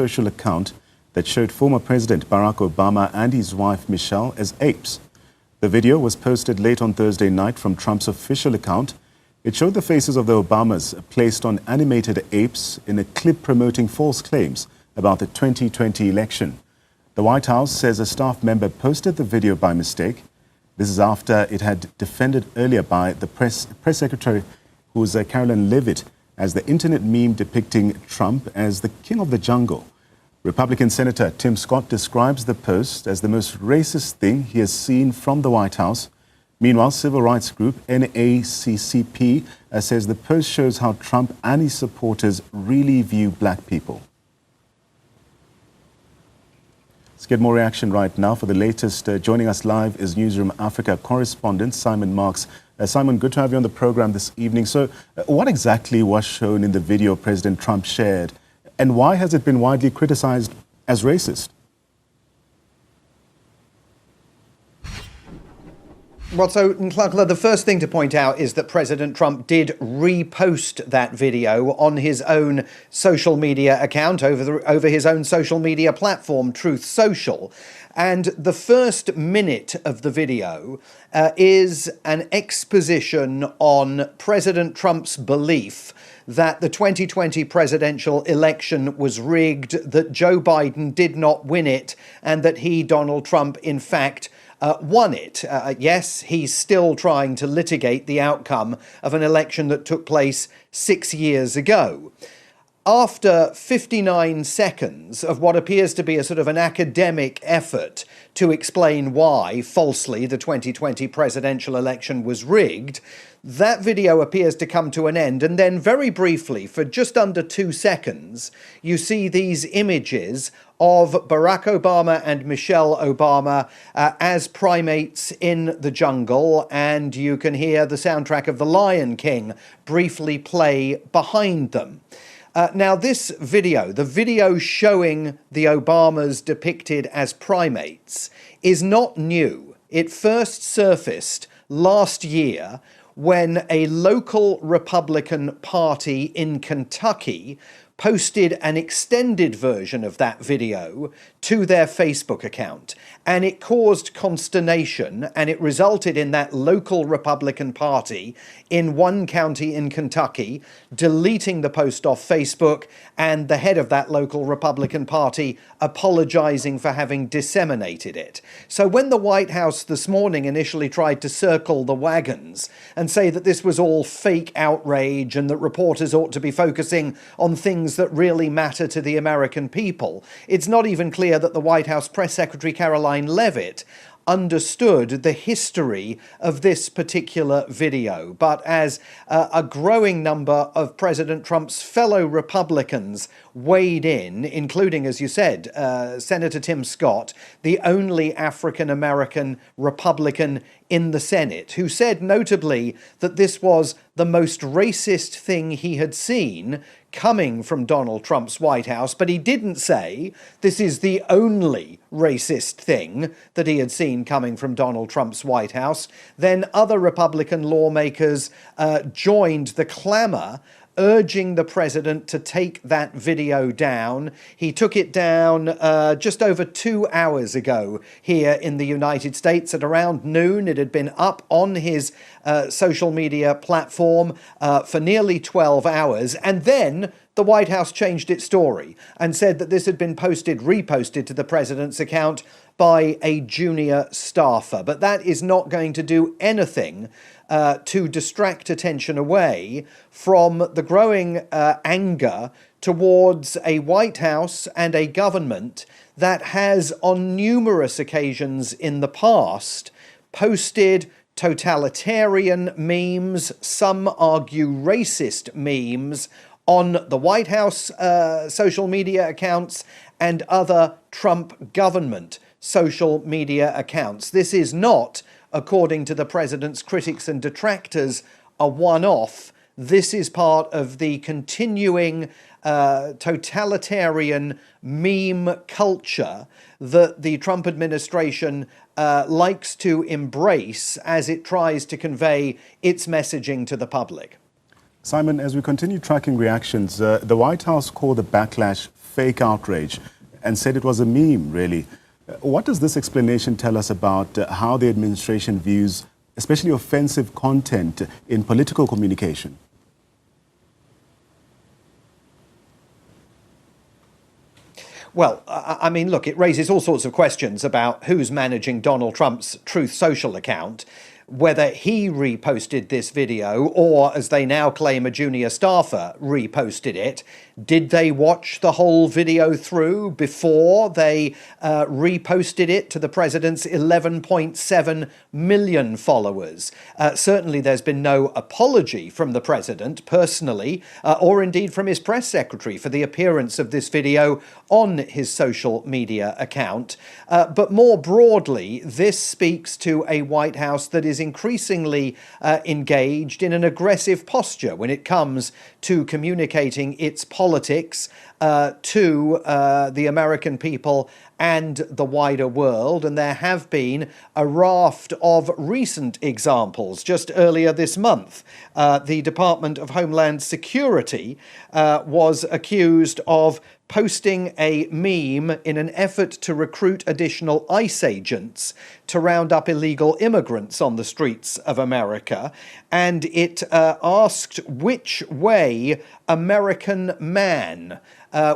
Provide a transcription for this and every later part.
social account that showed former President Barack Obama and his wife Michelle as apes. The video was posted late on Thursday night from Trump's official account. It showed the faces of the Obamas placed on animated apes in a clip promoting false claims about the 2020 election. The White House says a staff member posted the video by mistake. This is after it had defended earlier by the press secretary, who's Caroline Leavitt, as the internet meme depicting Trump as the king of the jungle. Republican Senator Tim Scott describes the post as the most racist thing he has seen from the White House. Meanwhile, civil rights group NAACP says the post shows how Trump and his supporters really view black people. Let's get more reaction right now. For the latest, joining us live is Newzroom Africa correspondent Simon Marks. Simon, good to have you on the program this evening. So what exactly was shown in the video President Trump shared, and why has it been widely criticized as racist? Well, so, Nhlanhla, the first thing to point out is that President Trump did repost that video on his own social media account over his own social media platform, Truth Social. And the first minute of the video is an exposition on President Trump's belief that the 2020 presidential election was rigged, that Joe Biden did not win it, and that he, Donald Trump, in fact, won it. Yes, he's still trying to litigate the outcome of an election that took place 6 years ago. After 59 seconds of what appears to be a sort of an academic effort to explain why, falsely, the 2020 presidential election was rigged, that video appears to come to an end. And then very briefly, for just under 2 seconds, you see these images of Barack Obama and Michelle Obama as primates in the jungle. And you can hear the soundtrack of The Lion King briefly play behind them. Now, this video, the video showing the Obamas depicted as primates, is not new. It first surfaced last year when a local Republican party in Kentucky posted an extended version of that video to their Facebook account. And it caused consternation, and it resulted in that local Republican Party in one county in Kentucky deleting the post off Facebook, and the head of that local Republican Party apologizing for having disseminated it. So when the White House this morning initially tried to circle the wagons and say that this was all fake outrage and that reporters ought to be focusing on things that really matter to the American people, it's not even clear that the White House Press Secretary Caroline Leavitt understood the history of this particular video. But as a growing number of President Trump's fellow Republicans weighed in, including, as you said, Senator Tim Scott, the only African-American Republican in the Senate, who said notably that this was the most racist thing he had seen coming from Donald Trump's White House, but he didn't say this is the only racist thing that he had seen coming from Donald Trump's White House. Then other Republican lawmakers joined the clamor urging the president to take that video down. He took it down just over 2 hours ago here in the United States. At around noon, it had been up on his social media platform for nearly 12 hours. And then the White House changed its story and said that this had been reposted to the president's account by a junior staffer. But that is not going to do anything to distract attention away from the growing anger towards a White House and a government that has on numerous occasions in the past posted totalitarian memes, some argue racist memes, on the White House social media accounts and other Trump government social media accounts. This is not, according to the president's critics and detractors, a one-off. This is part of the continuing totalitarian meme culture that the Trump administration likes to embrace as it tries to convey its messaging to the public. Simon, as we continue tracking reactions, the White House called the backlash fake outrage and said it was a meme, really. What does this explanation tell us about how the administration views especially offensive content in political communication? Well, I mean, look, it raises all sorts of questions about who's managing Donald Trump's Truth Social account, whether he reposted this video or, as they now claim, a junior staffer reposted it. Did they watch the whole video through before they reposted it to the president's 11.7 million followers? Certainly there's been no apology from the president personally, or indeed from his press secretary, for the appearance of this video on his social media account. But more broadly, this speaks to a White House that is increasingly engaged in an aggressive posture when it comes to communicating its politics to the American people and the wider world. And there have been a raft of recent examples. Just earlier this month, the Department of Homeland Security was accused of posting a meme in an effort to recruit additional ICE agents to round up illegal immigrants on the streets of America. And it asked which way American man,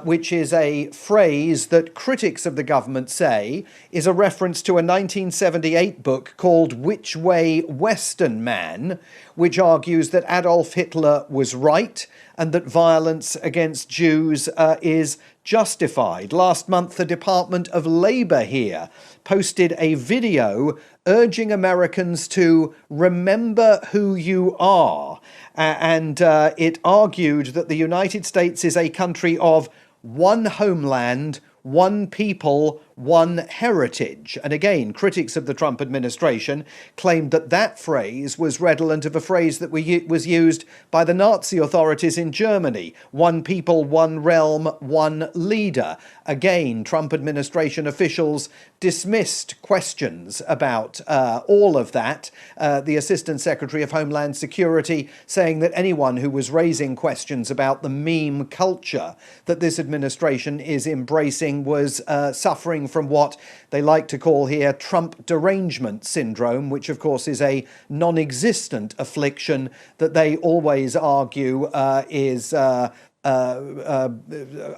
which is a phrase that critics of the government say is a reference to a 1978 book called Which Way Western Man, which argues that Adolf Hitler was right and that violence against Jews is justified. Last month, the Department of Labor here posted a video urging Americans to remember who you are. And it argued that the United States is a country of one homeland, one people, one heritage. And again, critics of the Trump administration claimed that that phrase was redolent of a phrase that was used by the Nazi authorities in Germany: one people, one realm, one leader. Again, Trump administration officials dismissed questions about all of that. The Assistant Secretary of Homeland Security saying that anyone who was raising questions about the meme culture that this administration is embracing was suffering from what they like to call here Trump derangement syndrome, which of course is a non-existent affliction that they always argue is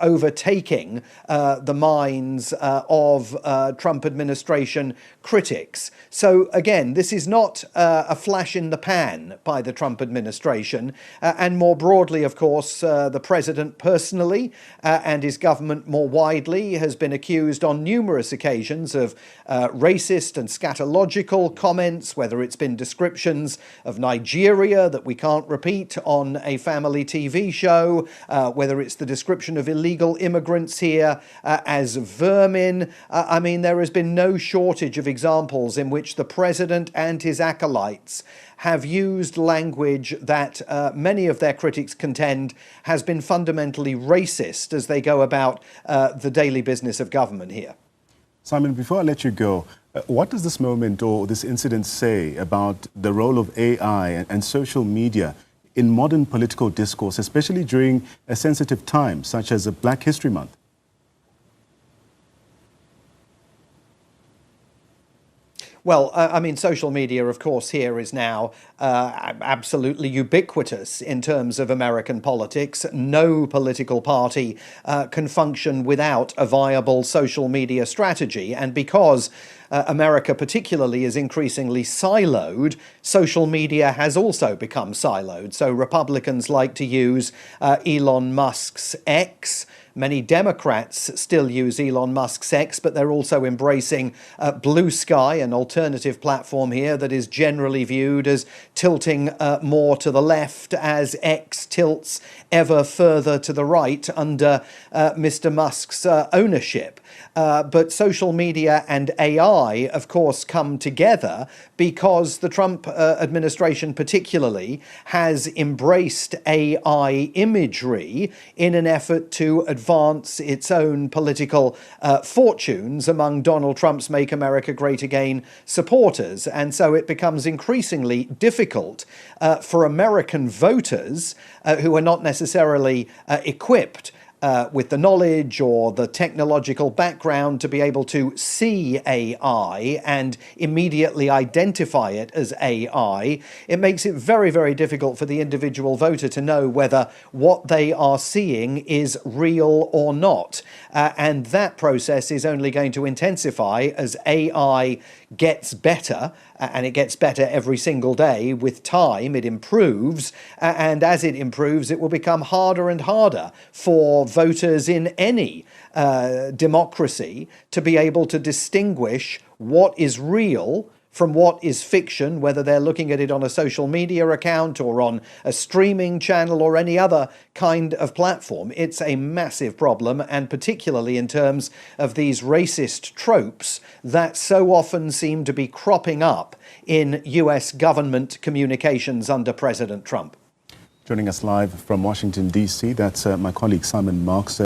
overtaking the minds of Trump administration critics. So again, this is not a flash in the pan by the Trump administration. And more broadly, of course, the president personally and his government more widely has been accused on numerous occasions of racist and scatological comments, whether it's been descriptions of Nigeria that we can't repeat on a family TV show, whether it's the description of illegal immigrants here as vermin. I mean, there has been no shortage of examples in which the president and his acolytes have used language that many of their critics contend has been fundamentally racist as they go about the daily business of government here. Simon, before I let you go, what does this moment or this incident say about the role of AI and social media in modern political discourse, especially during a sensitive time such as Black History Month? Well, I mean, social media, of course, here is now absolutely ubiquitous in terms of American politics. No political party can function without a viable social media strategy. And because America particularly is increasingly siloed, social media has also become siloed. So Republicans like to use Elon Musk's X. Many Democrats still use Elon Musk's X, but they're also embracing Blue Sky, an alternative platform here that is generally viewed as tilting more to the left as X tilts ever further to the right under Mr. Musk's ownership. But social media and AI, of course, come together because the Trump administration particularly has embraced AI imagery in an effort to advance its own political fortunes among Donald Trump's Make America Great Again supporters. And so it becomes increasingly difficult for American voters who are not necessarily equipped with the knowledge or the technological background to be able to see AI and immediately identify it as AI, it makes it very, very difficult for the individual voter to know whether what they are seeing is real or not. And that process is only going to intensify as AI gets better, and it gets better every single day. With time, it improves, and as it improves, it will become harder and harder for voters in any democracy to be able to distinguish what is real from what is fiction, whether they're looking at it on a social media account or on a streaming channel or any other kind of platform. It's a massive problem, and particularly in terms of these racist tropes that so often seem to be cropping up in US government communications under President Trump. Joining us live from Washington, D.C., that's my colleague Simon Marks.